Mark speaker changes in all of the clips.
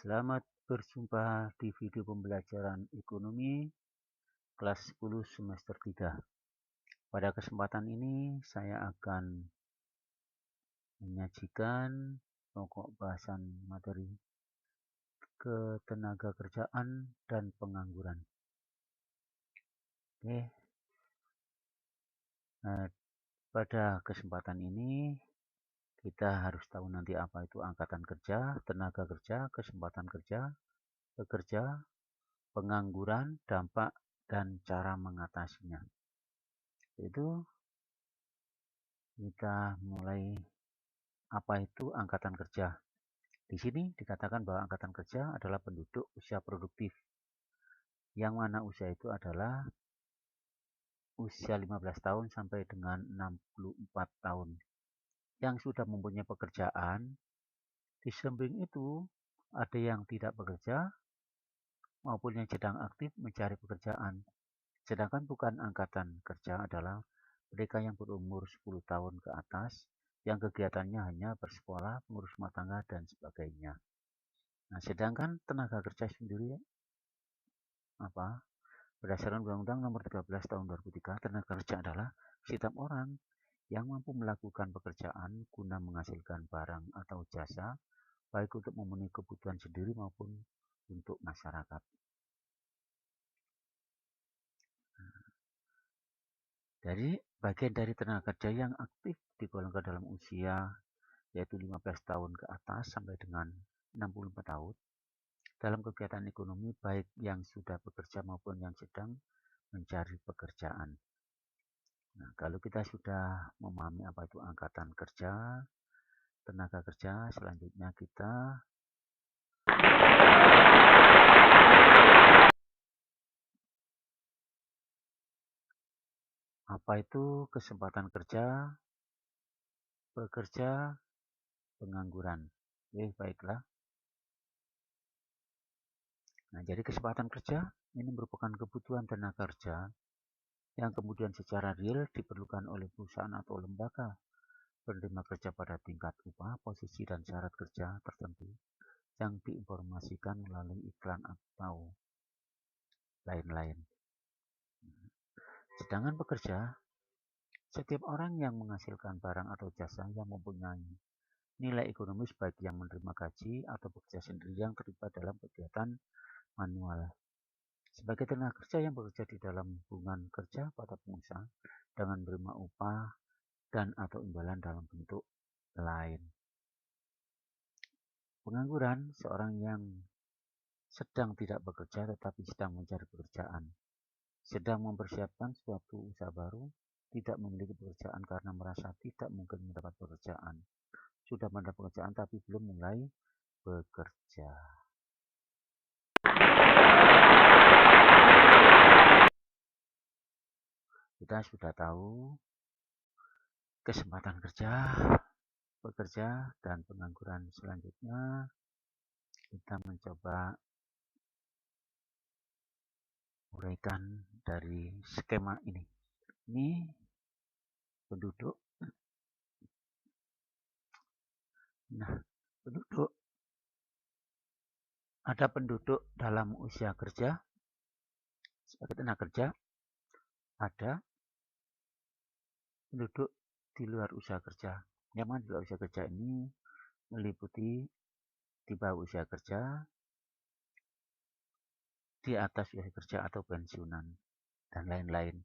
Speaker 1: Selamat berjumpa di video pembelajaran ekonomi kelas 10 semester 3. Pada kesempatan ini saya akan menyajikan pokok bahasan materi ketenagakerjaan dan pengangguran. Oke. Nah, pada kesempatan ini kita harus tahu nanti apa itu angkatan kerja, tenaga kerja, kesempatan kerja, pekerja, pengangguran, dampak, dan cara mengatasinya. Itu kita mulai apa itu angkatan kerja. Di sini dikatakan bahwa angkatan kerja adalah penduduk usia produktif. Yang mana usia itu adalah usia 15 tahun sampai dengan 64 tahun. Yang sudah mempunyai pekerjaan, di samping itu ada yang tidak bekerja maupun yang sedang aktif mencari pekerjaan. Sedangkan bukan angkatan kerja adalah mereka yang berumur 10 tahun ke atas yang kegiatannya hanya bersekolah, mengurus rumah tangga, dan sebagainya. Nah, sedangkan tenaga kerja sendiri berdasarkan Undang-Undang Nomor 13 Tahun 2003, tenaga kerja adalah setiap orang yang mampu melakukan pekerjaan guna menghasilkan barang atau jasa, baik untuk memenuhi kebutuhan sendiri maupun untuk masyarakat. Dari bagian dari tenaga kerja yang aktif digolongkan dalam usia yaitu 15 tahun ke atas sampai dengan 64 tahun dalam kegiatan ekonomi baik yang sudah bekerja maupun yang sedang mencari pekerjaan. Nah, kalau kita sudah memahami apa itu angkatan kerja, tenaga kerja, selanjutnya kita apa itu kesempatan kerja, pekerja, pengangguran. Oke, baiklah. Nah, jadi kesempatan kerja ini merupakan kebutuhan tenaga kerja yang kemudian secara real diperlukan oleh perusahaan atau lembaga penerima kerja pada tingkat upah, posisi, dan syarat kerja tertentu yang diinformasikan melalui iklan atau lain-lain. Sedangkan pekerja, setiap orang yang menghasilkan barang atau jasa yang mempunyai nilai ekonomis bagi yang menerima gaji atau bekerja sendiri yang terlibat dalam kegiatan manual. Sebagai tenaga kerja yang bekerja di dalam hubungan kerja pada pengusaha dengan menerima upah dan atau imbalan dalam bentuk lain. Pengangguran, seorang yang sedang tidak bekerja tetapi sedang mencari pekerjaan, sedang mempersiapkan suatu usaha baru, tidak memiliki pekerjaan karena merasa tidak mungkin mendapat pekerjaan, sudah mendapat pekerjaan tapi belum mulai bekerja. Kita sudah tahu kesempatan kerja, pekerja, dan pengangguran. Selanjutnya kita mencoba uraikan dari skema ini. Ini penduduk. Nah, penduduk. Ada penduduk dalam usia kerja sebagai tenaga kerja. Ada penduduk di luar usia kerja. Yang mana di luar usia kerja ini meliputi di bawah usia kerja, di atas usia kerja atau pensiunan, dan lain-lain.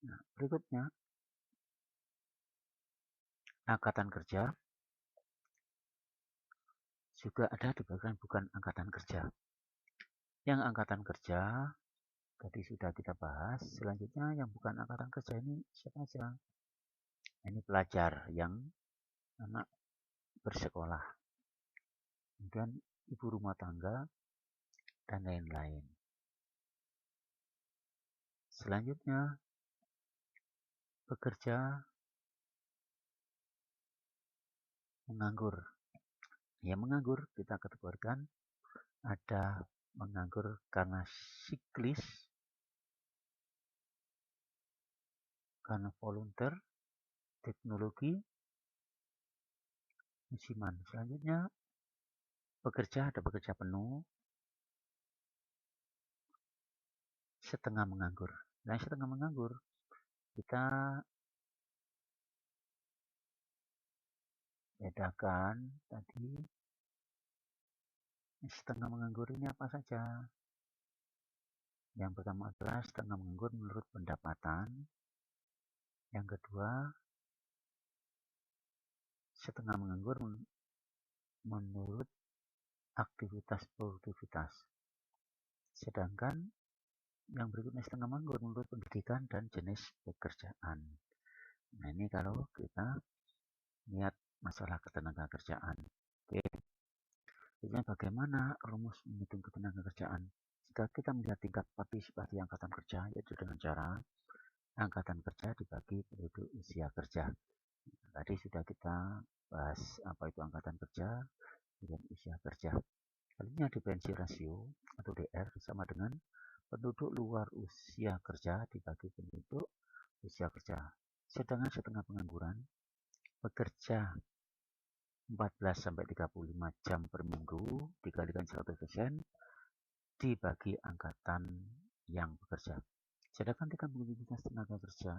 Speaker 1: Nah, berikutnya, angkatan kerja juga ada di bagian bukan angkatan kerja. Yang angkatan kerja tadi sudah kita bahas. Selanjutnya yang bukan angkatan kerja ini siapa saja? Ini pelajar yang anak bersekolah, kemudian ibu rumah tangga, dan lain-lain. Selanjutnya, bekerja, menganggur. Yang menganggur kita kategorikan ada menganggur karena siklis, karena volunteer, teknologi, musiman. Selanjutnya Bekerja ada bekerja penuh, setengah menganggur. Nah, setengah menganggur kita bedakan tadi setengah menganggur ini apa saja. Yang pertama adalah setengah menganggur menurut pendapatan. Yang kedua, setengah menganggur menurut aktivitas produktivitas. Sedangkan yang berikutnya setengah menganggur menurut pendidikan dan jenis pekerjaan. Nah, ini kalau kita lihat masalah ketenagakerjaan. Oke. Jadi bagaimana rumus menghitung ketenagakerjaan? Jika kita melihat tingkat partisipasi angkatan kerja, yaitu dengan cara angkatan kerja dibagi penduduk usia kerja. Tadi sudah kita bahas apa itu angkatan kerja dan usia kerja. Selanjutnya dependensi rasio atau DR sama dengan penduduk luar usia kerja dibagi penduduk usia kerja. Sedangkan setengah pengangguran bekerja 14-35 jam per minggu dikalikan 100% dibagi angkatan yang bekerja. Sedangkan tingkat produktivitas tenaga kerja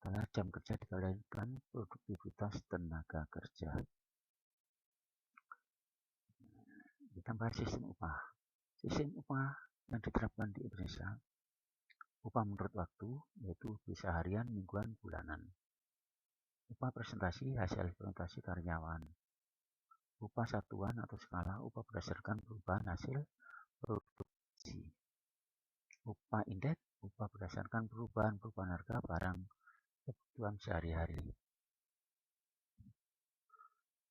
Speaker 1: adalah jam kerja dikalikan produktivitas tenaga kerja. Kita bahas sistem upah. Sistem upah yang diterapkan di Indonesia, upah menurut waktu, yaitu bisa harian, mingguan, bulanan. Upah presentasi hasil presentasi karyawan. Upah satuan atau skala, upah berdasarkan perubahan hasil produksi. Upah indeks, upah berdasarkan perubahan harga barang kebutuhan sehari-hari.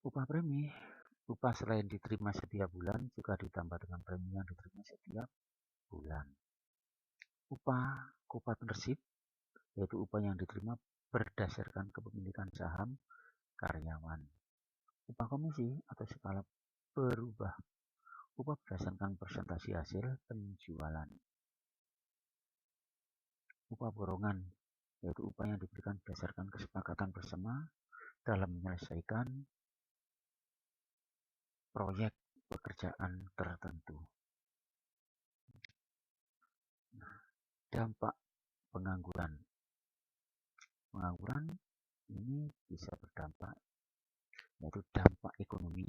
Speaker 1: Upah premi, upah selain diterima setiap bulan juga ditambah dengan premi yang diterima setiap bulan. Upah co-partnership, yaitu upah yang diterima berdasarkan kepemilikan saham karyawan. Upah komisi atau skala berubah, upah berdasarkan persentase hasil penjualan. Upah borongan, yaitu upah yang diberikan berdasarkan kesepakatan bersama dalam menyelesaikan proyek pekerjaan tertentu. Dampak pengangguran. Pengangguran ini bisa berdampak, yaitu dampak ekonomi,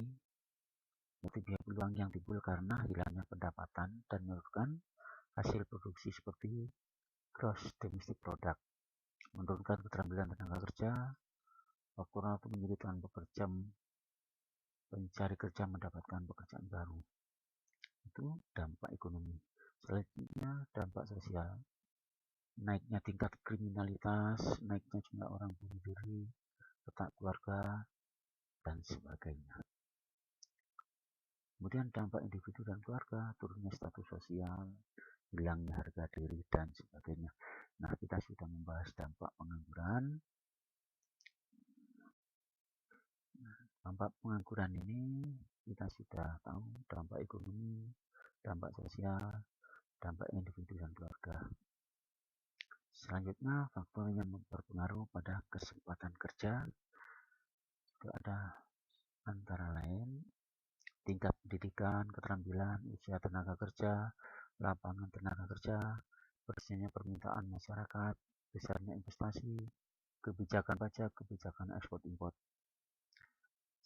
Speaker 1: yaitu biaya peluang yang timbul karena hilangnya pendapatan dan menurunkan hasil produksi seperti gross domestic product, menurunkan keterampilan tenaga kerja, faktor untuk menyulitkan pekerja pencari kerja mendapatkan pekerjaan baru. Itu dampak ekonomi. Selanjutnya dampak sosial, naiknya tingkat kriminalitas, naiknya jumlah orang bunuh diri, retak keluarga, dan sebagainya. Kemudian dampak individu dan keluarga, turunnya status sosial, hilangnya harga diri, dan sebagainya. Nah, kita sudah membahas dampak pengangguran. Dampak pengangguran ini kita sudah tahu dampak ekonomi, dampak sosial, dampak individu dan keluarga. Selanjutnya, faktor yang berpengaruh pada kesempatan kerja itu ada antara lain tingkat pendidikan, keterampilan, usia tenaga kerja, lapangan tenaga kerja, bersihnya permintaan masyarakat, besarnya investasi, kebijakan pajak, kebijakan ekspor impor.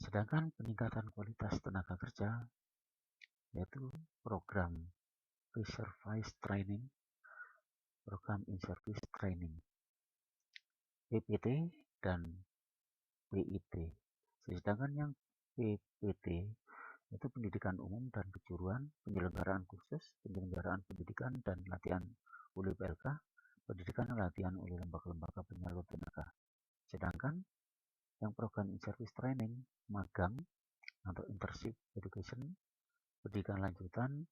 Speaker 1: Sedangkan peningkatan kualitas tenaga kerja yaitu program pre-service training, program in-service training, PPT dan PIT. Sedangkan yang PPT itu pendidikan umum dan kejuruan, penyelenggaraan kursus, penyelenggaraan pendidikan dan latihan oleh PLK, pendidikan dan latihan oleh lembaga-lembaga penyalur tenaga. Sedangkan yang program in-service training, magang atau internship education, pendidikan lanjutan,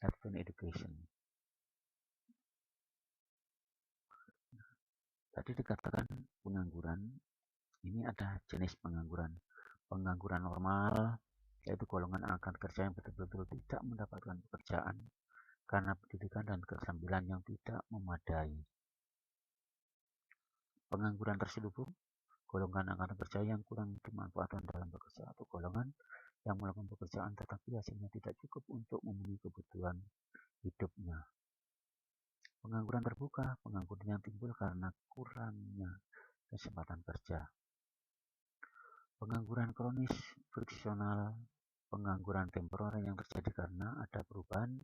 Speaker 1: advanced education. Tadi dikatakan pengangguran, ini ada jenis pengangguran. Pengangguran normal, yaitu golongan angkatan kerja yang betul-betul tidak mendapatkan pekerjaan karena pendidikan dan keterampilan yang tidak memadai. Pengangguran terselubung, golongan angkatan kerja yang kurang dimanfaatkan dalam bekerja, atau golongan yang melakukan pekerjaan tetapi hasilnya tidak cukup untuk memenuhi kebutuhan hidupnya. Pengangguran terbuka, pengangguran yang timbul karena kurangnya kesempatan kerja. Pengangguran kronis, friksional, pengangguran temporer yang terjadi karena ada perubahan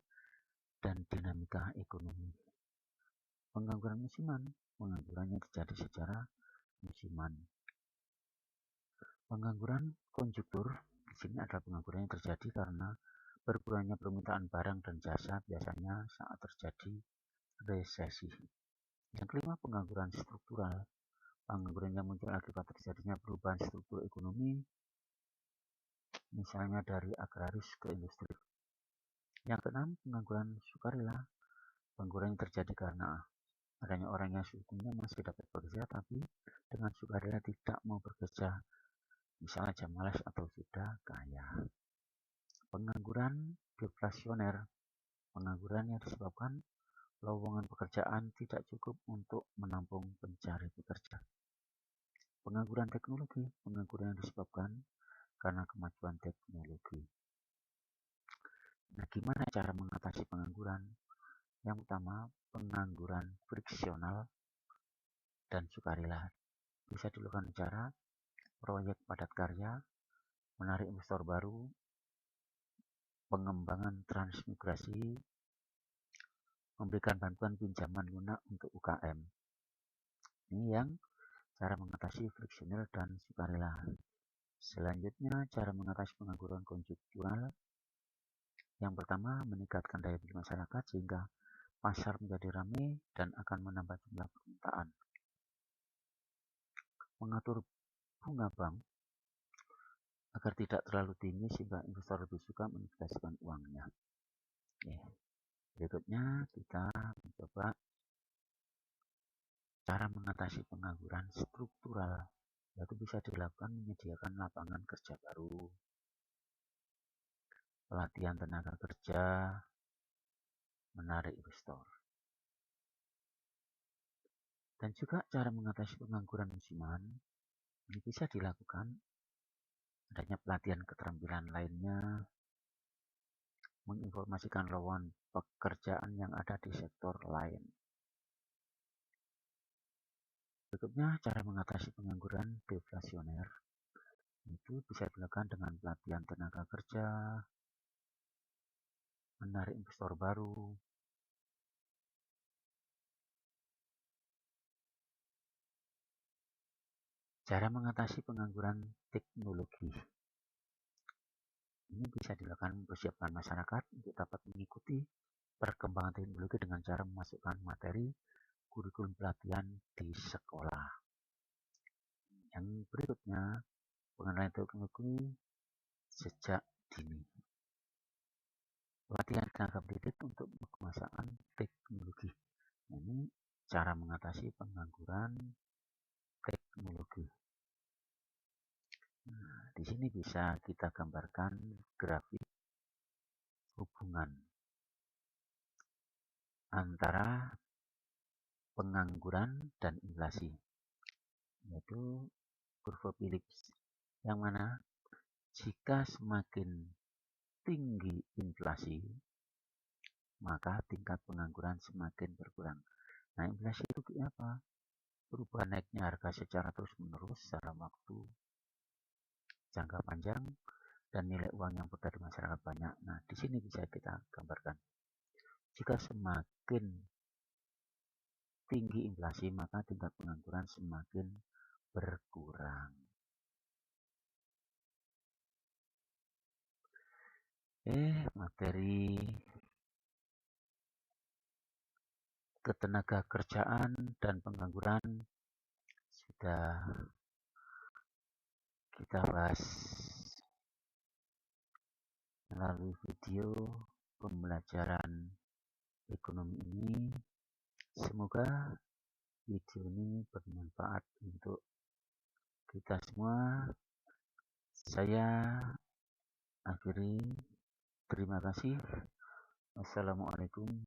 Speaker 1: dan dinamika ekonomi. Pengangguran musiman, pengangguran yang terjadi secara musiman. Pengangguran konjuktur, di sini adalah pengangguran yang terjadi karena berkurangnya permintaan barang dan jasa biasanya saat terjadi resesi. Yang kelima, pengangguran struktural. Pengangguran yang muncul akibat terjadinya perubahan struktur ekonomi, misalnya dari agraris ke industri. Yang keenam, pengangguran sukarela. Pengangguran yang terjadi karena adanya orang yang sebetulnya masih dapat bekerja tapi dengan sukarela tidak mau bekerja, misalnya jam malas atau sudah kaya. Pengangguran deflasioner. Pengangguran yang disebabkan lowongan pekerjaan tidak cukup untuk menampung pencari pekerja. Pengangguran teknologi, pengangguran yang disebabkan karena kemajuan teknologi. Nah, gimana cara mengatasi pengangguran? Yang pertama, pengangguran friksional dan sukarela. Bisa dilakukan cara proyek padat karya, menarik investor baru, pengembangan transmigrasi, memberikan bantuan pinjaman lunak untuk UKM. Ini yang cara mengatasi friksional dan sukarela. Selanjutnya, cara mengatasi pengangguran konjuktural. Yang pertama, meningkatkan daya beli masyarakat sehingga pasar menjadi ramai dan akan menambah jumlah permintaan. Mengatur bunga bank agar tidak terlalu tinggi sehingga investor lebih suka menginvestasikan uangnya. Oke. Berikutnya kita mencoba cara mengatasi pengangguran struktural, yaitu bisa dilakukan menyediakan lapangan kerja baru, pelatihan tenaga kerja, menarik investor. Dan juga cara mengatasi pengangguran musiman ini bisa dilakukan adanya pelatihan keterampilan lainnya, menginformasikan lowongan pekerjaan yang ada di sektor lain. Berikutnya, cara mengatasi pengangguran deflasioner itu bisa dilakukan dengan pelatihan tenaga kerja, menarik investor baru, cara mengatasi pengangguran teknologi. Ini bisa dilakukan mempersiapkan masyarakat untuk dapat mengikuti perkembangan teknologi dengan cara memasukkan materi kurikulum pelatihan di sekolah. Yang berikutnya, pengenalan teknologi sejak dini. Pelatihan tenaga pendidik untuk penguasaan teknologi. Ini cara mengatasi pengangguran teknologi. Nah, di sini bisa kita gambarkan grafik hubungan antara pengangguran dan inflasi, yaitu kurva Phillips, yang mana jika semakin tinggi inflasi, maka tingkat pengangguran semakin berkurang. Nah, inflasi itu apa? Perubahan naiknya harga secara terus-menerus secara waktu jangka panjang dan nilai uang yang beredar di masyarakat banyak. Nah, di sini bisa kita gambarkan. Jika semakin tinggi inflasi, maka tingkat pengangguran semakin berkurang. Materi ketenaga kerjaan dan pengangguran sudah kita bahas melalui video pembelajaran ekonomi ini. Semoga video ini bermanfaat untuk kita semua. Saya akhiri. Terima kasih. Wassalamualaikum